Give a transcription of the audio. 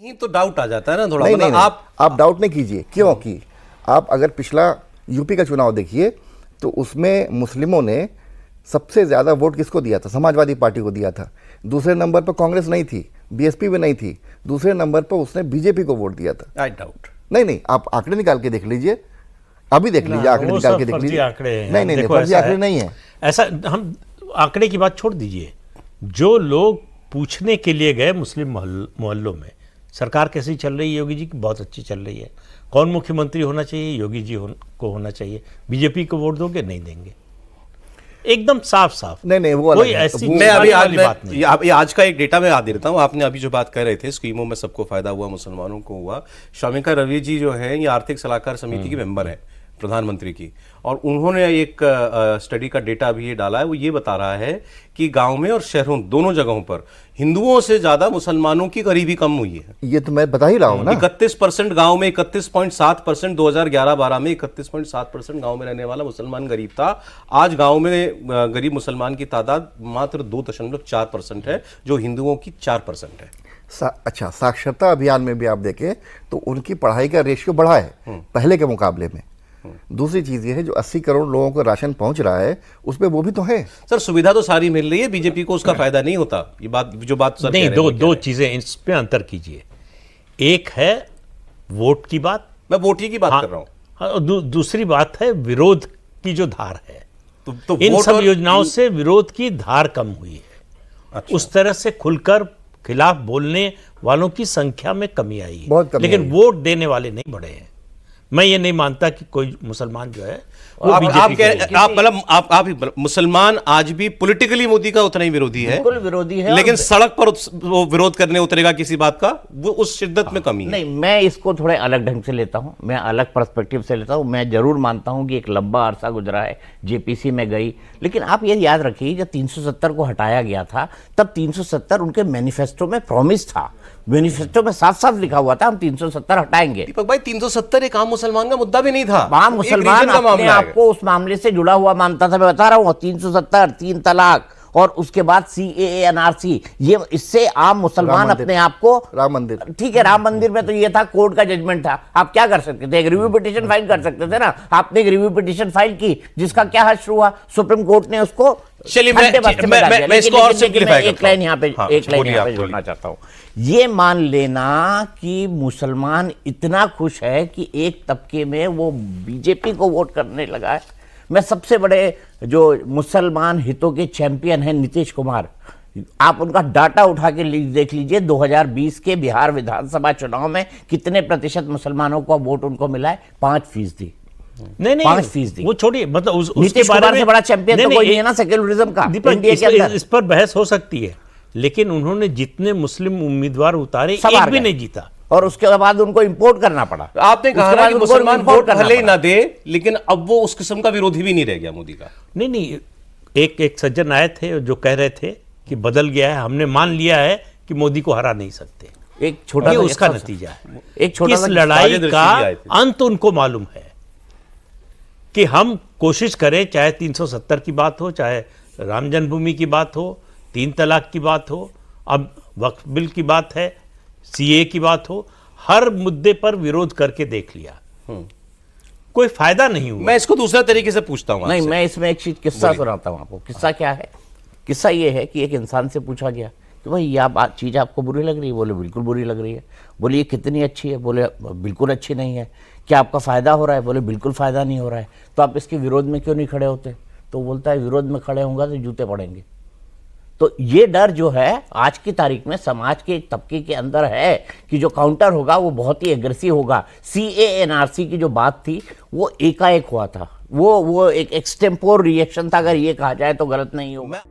नहीं तो डाउट आ जाता है ना थोड़ा। नहीं, मतलब नहीं, आप डाउट नहीं कीजिए, क्योंकि आप अगर पिछला यूपी का चुनाव देखिए तो उसमें मुस्लिमों ने सबसे ज़्यादा वोट किसको दिया था? समाजवादी पार्टी को दिया था। दूसरे नंबर पर कांग्रेस नहीं थी, बीएसपी भी नहीं थी। दूसरे नंबर पर उसने बीजेपी को वोट दिया था। I doubt. नहीं, आप आंकड़े निकाल के देख लीजिए, अभी देख लीजिए, आंकड़े निकाल के देख लीजिए। नहीं, फर्जी आंकड़े नहीं है ऐसा। हम आंकड़े की बात छोड़ दीजिए, जो लोग पूछने के लिए गए मुस्लिम मोहल्लों में सरकार कैसी चल रही है योगी जी की, बहुत अच्छी चल रही है। कौन मुख्यमंत्री होना चाहिए? योगी जी को होना चाहिए। बीजेपी को वोट दोगे? नहीं देंगे, एकदम साफ साफ। नहीं, वो कोई ऐसी मैं अभी बात नहीं। आज का एक डेटा मैं याद दे देता हूँ। आपने अभी जो बात कर रहे थे स्कीमों में सबको फायदा हुआ, मुसलमानों को हुआ। शमिका रवि जी जो है ये आर्थिक सलाहकार समिति की मेंबर है प्रधानमंत्री की, और उन्होंने एक स्टडी का डेटा भी ये डाला है। वो ये बता रहा है कि गांव में और शहरों दोनों जगहों पर हिंदुओं से ज्यादा मुसलमानों की गरीबी कम हुई है। ये तो मैं बता ही रहा हूँ ना। 31% गांव में, 31.7%। 2011-12 में 31.7% गांव में रहने वाला मुसलमान गरीब था। आज गांव में गरीब मुसलमान की तादाद मात्र 2.4% है, जो हिंदुओं की 4% है। अच्छा, साक्षरता अभियान में भी आप देखें तो उनकी पढ़ाई का रेशियो बढ़ा है पहले के मुकाबले में। दूसरी चीज ये है, जो 80 करोड़ लोगों को राशन पहुंच रहा है उसमें वो भी तो है। सर सुविधा तो सारी मिल रही है, बीजेपी को उसका फायदा नहीं होता। ये बात जो बात सर नहीं, दो चीजें इसमें अंतर कीजिए। एक है वोट की बात, मैं वोट की बात कर रहा हूं। दूसरी बात है विरोध की जो धार है। तो इन सब योजनाओं से विरोध की धार कम हुई है। अच्छा। उस तरह से खुलकर खिलाफ बोलने वालों की संख्या में कमी आई है, बहुत कमी लेकिन वोट देने वाले नहीं बढ़े हैं। मैं ये नहीं मानता कि कोई मुसलमान जो है वो आप मुसलमान आज भी पॉलिटिकली मोदी का उतना ही विरोधी है, बिल्कुल विरोधी है, लेकिन सड़क पर वो विरोध करने उतरेगा किसी बात का, वो उस शिद्दत में कमी है। नहीं, मैं इसको थोड़े अलग ढंग से लेता हूं, मैं अलग पर्सपेक्टिव से लेता हूं। मैं जरूर मानता हूं कि एक लंबा अरसा गुजरा है, जेपीसी में गई, लेकिन आप ये याद रखिए जब 370 को हटाया गया था तब 370 उनके मैनिफेस्टो में प्रॉमिस था। मैनिफेस्टो में साफ साफ लिखा हुआ था हम 370 हटाएंगे। दीपक भाई 370 एक आम मुसलमान का मुद्दा भी नहीं था। आम मुसलमान अपने आपको उस मामले से जुड़ा हुआ मानता था। मैं बता रहा हूँ 370, 3 तलाक और उसके बाद सीएए, एनआरसी, ये इससे आम मुसलमान अपने आप को, राम मंदिर, ठीक है, राम मंदिर में तो ये था, कोर्ट का जजमेंट था, आप क्या कर सकते थे? एक रिव्यू पिटीशन फाइल कर सकते थे ना। आपने एक रिव्यू पिटीशन फाइल की जिसका क्या हश्र हुआ, सुप्रीम कोर्ट ने उसको। चलिए मैं इसको और सिंपलीफाई करता हूं। एक लाइन यहाँ पे जोड़ना चाहता हूँ। ये मान लेना कि मुसलमान इतना खुश है कि एक तबके में वो बीजेपी को वोट करने लगा है। मैं सबसे बड़े जो मुसलमान हितों के चैंपियन हैं नीतीश कुमार, आप उनका डाटा उठा के देख लीजिए 2020 के बिहार विधानसभा चुनाव में कितने प्रतिशत मुसलमानों का वोट उनको मिला है? 5%। नहीं 5%। वो छोड़िए, मतलब नीतीश कुमार से बड़ा चैंपियन तो कोई नहीं है ना सेक्युलरिज्म का इंडिया के अंदर। इस पर बहस हो सकती है, लेकिन उन्होंने जितने मुस्लिम उम्मीदवार उतारे एक भी नहीं जीता, और उसके बाद उनको इंपोर्ट करना पड़ा। आपने कहा कि मुसलमान वोट भले ही ना दे, लेकिन अब वो उस किस्म का विरोधी भी नहीं रह गया मोदी का। नहीं, एक सज्जन आए थे जो कह रहे थे कि बदल गया है, हमने मान लिया है कि मोदी को हरा नहीं सकते। एक छोटा ये उसका नतीजा है। एक छोटा इस लड़ाई का अंत उनको मालूम है कि हम कोशिश करें, चाहे 370 की बात हो, चाहे राम जन्मभूमि की बात हो, 3 तलाक की बात हो, अब वक्फ बिल की बात है, सीए की बात हो, हर मुद्दे पर विरोध करके देख लिया, कोई फायदा नहीं हुआ। मैं इसको दूसरा तरीके से पूछता हूं। नहीं, मैं इसमें एक चीज किस्सा सुनाता हूं आपको। किस्सा क्या है? किस्सा ये है कि एक इंसान से पूछा गया कि भाई यह चीज आपको बुरी लग रही है? बोले बिल्कुल बुरी लग रही है। बोले ये कितनी अच्छी है? बोले बिल्कुल अच्छी नहीं है। क्या आपका फायदा हो रहा है? बोले बिल्कुल फायदा नहीं हो रहा है। तो आप इसके विरोध में क्यों नहीं खड़े होते? तो बोलता है विरोध में खड़े होंगे तो जूते पड़ेंगे। तो ये डर जो है आज की तारीख में समाज के एक तबके के अंदर है कि जो काउंटर होगा वो बहुत ही एग्रेसिव होगा। सीए, एनआरसी की जो बात थी वो एकाएक हुआ था, वो एक एक्सटेम्पोर रिएक्शन था, अगर ये कहा जाए तो गलत नहीं होगा।